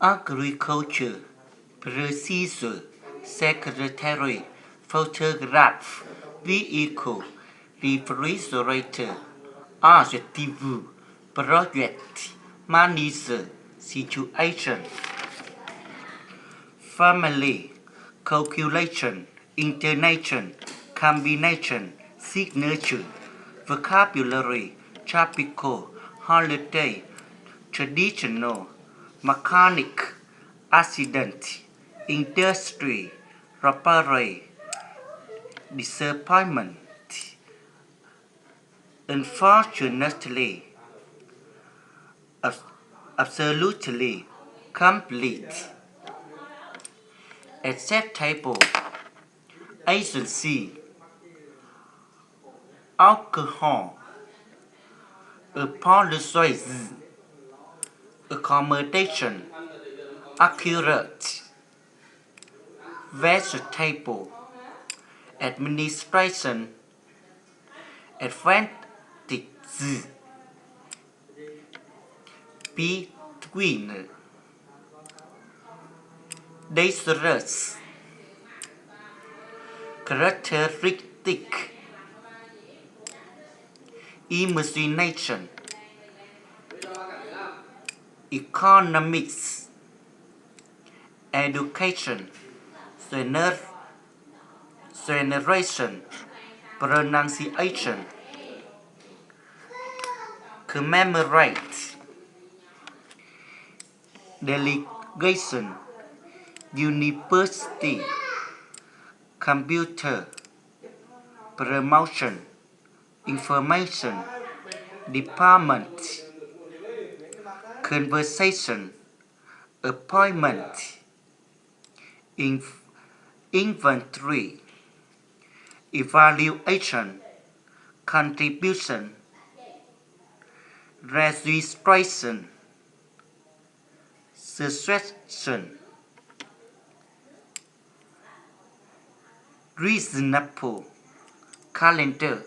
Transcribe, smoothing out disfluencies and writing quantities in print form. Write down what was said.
agriculture, procedure, secretary, photograph, vehicle, refrigerator, adjective, project, manager, situation, family, calculation, intonation, combination, signature, vocabulary, tropical, holiday, traditional, mechanic, accident, industry, robbery, disappointment, unfortunately, absolutely, complete, acceptable, agency, alcohol, apologize, accommodation, accurate, vegetable, administration, advantage, between, dangerous, characteristic, imagination, economics, education, generation, pronunciation, commemorate, delegation, university, computer, promotion, information, department, conversation, appointment, inventory, evaluation, contribution, registration, suggestion, reasonable, calendar,